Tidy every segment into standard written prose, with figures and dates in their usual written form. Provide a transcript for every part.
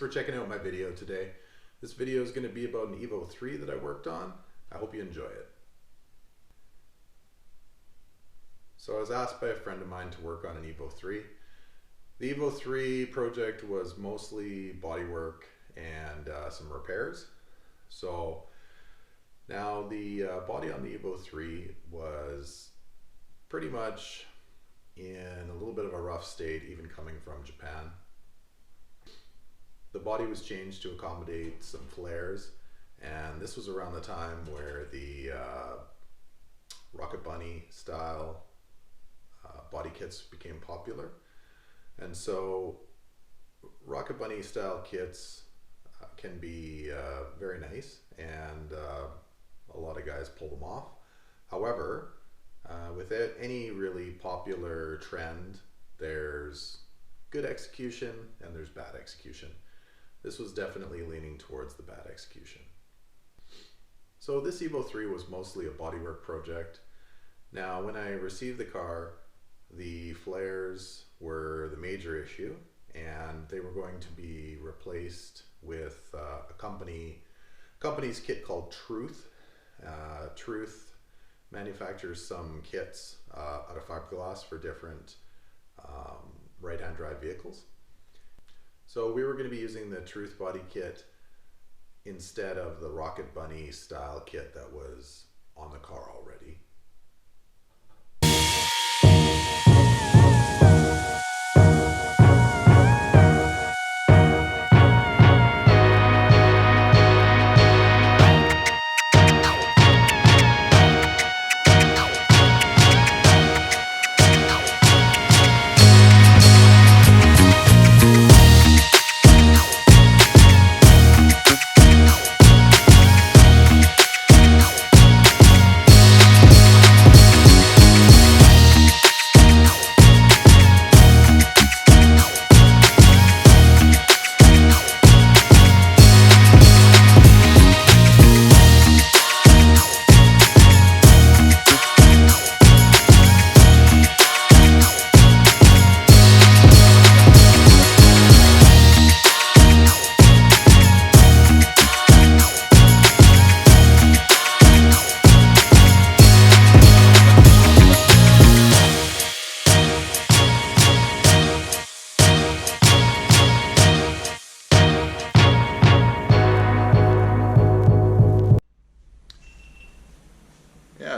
for checking out my video today. This video is going to be about an Evo 3 that I worked on. I hope you enjoy it. So I was asked by a friend of mine to work on an Evo 3. The Evo 3 project was mostly bodywork and some repairs. So now the body on the Evo 3 was pretty much in a little bit of a rough state, even coming from Japan. The body was changed to accommodate some flares, and this was around the time where the Rocket Bunny style body kits became popular. And so Rocket Bunny style kits can be very nice, and a lot of guys pull them off. However, with any really popular trend, there's good execution and there's bad execution. This was definitely leaning towards the bad execution. So this Evo 3 was mostly a bodywork project. Now, when I received the car, the flares were the major issue, and they were going to be replaced with a company's kit called Truth. Truth manufactures some kits out of fiberglass for different right-hand drive vehicles. So we were going to be using the Truth body kit instead of the Rocket Bunny style kit that was on the car already.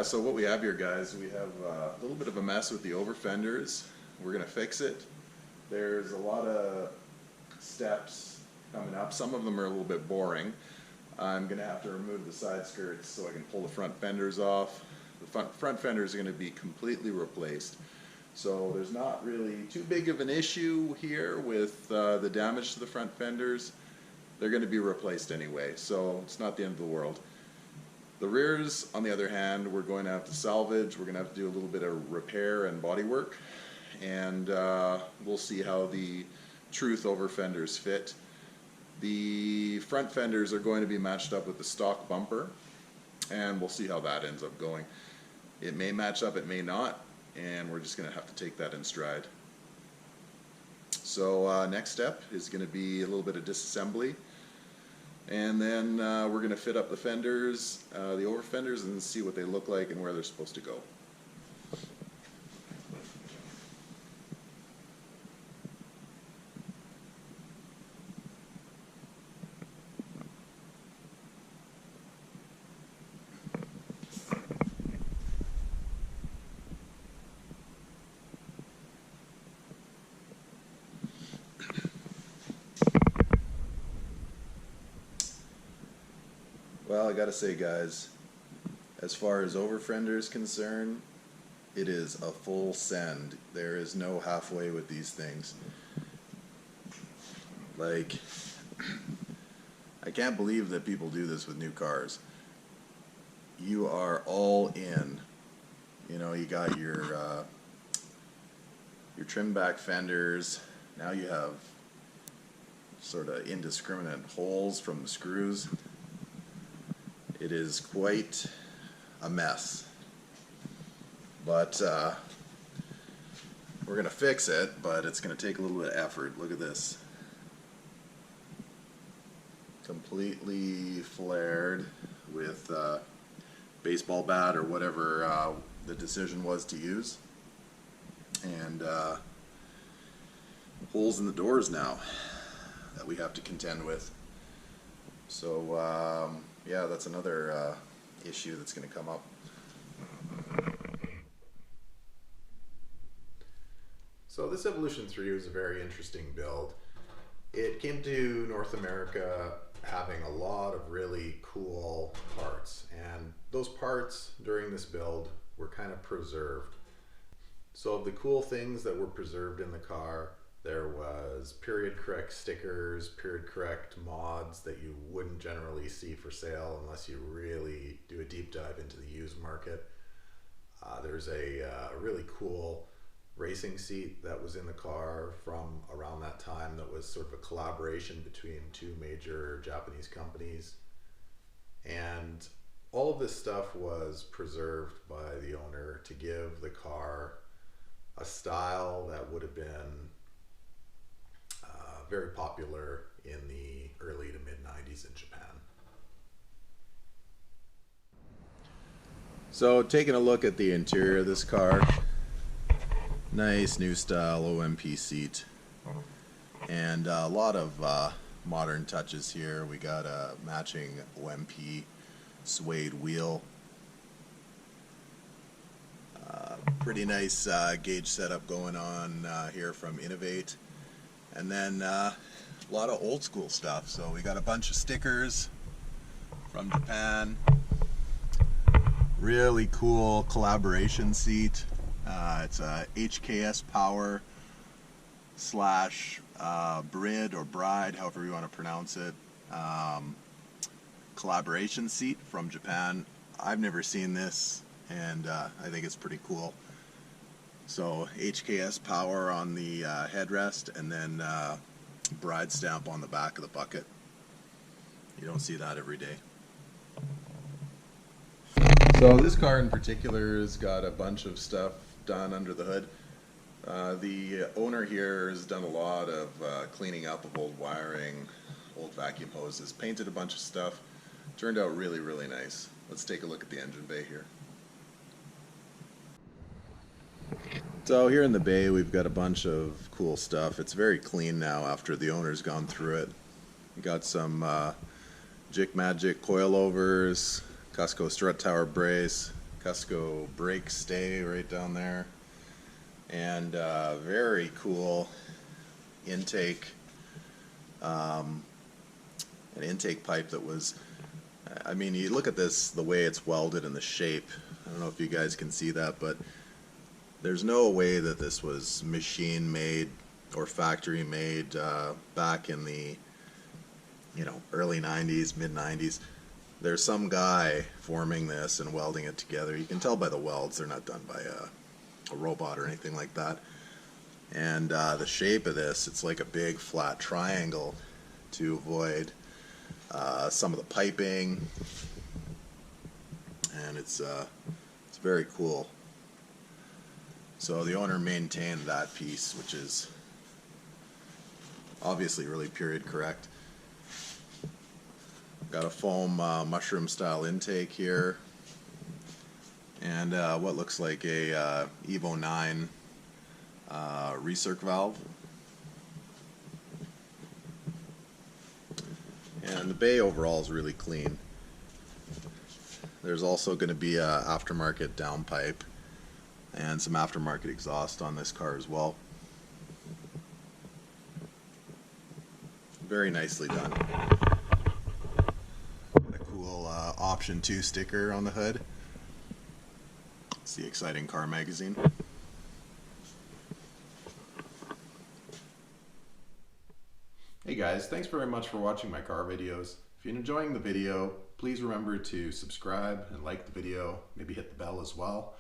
So what we have here, guys, we have a little bit of a mess with the over fenders. We're going to fix it. There's a lot of steps coming up. Some of them are a little bit boring. I'm going to have to remove the side skirts so I can pull the front fenders off. The front fenders are going to be completely replaced. So there's not really too big of an issue here with the damage to the front fenders. They're going to be replaced anyway, so it's not the end of the world. The rears, on the other hand, we're going to have to salvage. We're going to have to do a little bit of repair and body work, and we'll see how the Truth over fenders fit. The front fenders are going to be matched up with the stock bumper, and we'll see how that ends up going. It may match up, it may not, and we're just going to have to take that in stride. So next step is going to be a little bit of disassembly. And then we're going to fit up the fenders, the over fenders, and see what they look like and where they're supposed to go. Well, I gotta say, guys, as far as over fender is concerned, it is a full send. There is no halfway with these things. Like, I can't believe that people do this with new cars. You are all in. You know, you got your trim back fenders. Now you have sort of indiscriminate holes from the screws. It is quite a mess, but we're going to fix it, but it's going to take a little bit of effort. Look at this. completely flared with baseball bat or whatever the decision was to use, and holes in the doors now that we have to contend with. So yeah, that's another issue that's going to come up. So this Evolution 3 was a very interesting build. It came to North America having a lot of really cool parts, and those parts during this build were kind of preserved. So of the cool things that were preserved in the car, there was period correct stickers, period correct mods that you wouldn't generally see for sale unless you really do a deep dive into the used market. There's a really cool racing seat that was in the car from around that time that was sort of a collaboration between two major Japanese companies. And all of this stuff was preserved by the owner to give the car a style that would have been very popular in the early to mid 90s in Japan. So taking a look at the interior of this car, nice new style OMP seat, and a lot of modern touches here. We got a matching OMP suede wheel, pretty nice gauge setup going on here from Innovate, and then a lot of old school stuff. So we got a bunch of stickers from Japan, really cool collaboration seat. It's a HKS Power / Brid or Bride, however you want to pronounce it, collaboration seat from Japan. I've never seen this, and I think it's pretty cool. So HKS Power on the headrest, and then Bride stamp on the back of the bucket. You don't see that every day. So this car in particular has got a bunch of stuff done under the hood. The owner here has done a lot of cleaning up of old wiring, old vacuum hoses, painted a bunch of stuff. Turned out really, really nice. Let's take a look at the engine bay here. So here in the bay we've got a bunch of cool stuff. It's very clean now after the owner's gone through it. We got some Jik Magic coilovers, Cusco strut tower brace, Cusco brake stay right down there, and very cool intake, an intake pipe that was, I mean, you look at this, the way it's welded and the shape, I don't know if you guys can see that, but there's no way that this was machine made or factory made back in the early 90s, mid 90s. There's some guy forming this and welding it together. You can tell by the welds, they're not done by a robot or anything like that. And the shape of this, it's like a big flat triangle to avoid some of the piping, and it's very cool. So the owner maintained that piece, which is obviously really period correct. Got a foam mushroom style intake here, and what looks like a Evo 9 recirc valve. And the bay overall is really clean. There's also going to be a aftermarket downpipe and some aftermarket exhaust on this car as well. Very nicely done. Got a cool option 2 sticker on the hood. It's the Exciting Car magazine. Hey guys, thanks very much for watching my car videos. If you're enjoying the video, please remember to subscribe and like the video, maybe hit the bell as well.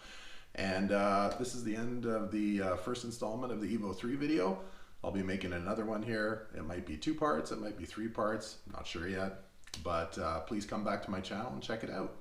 And this is the end of the first installment of the Evo 3 video. I'll be making another one here. It might be 2 parts, it might be 3 parts, I'm not sure yet. But please come back to my channel and check it out.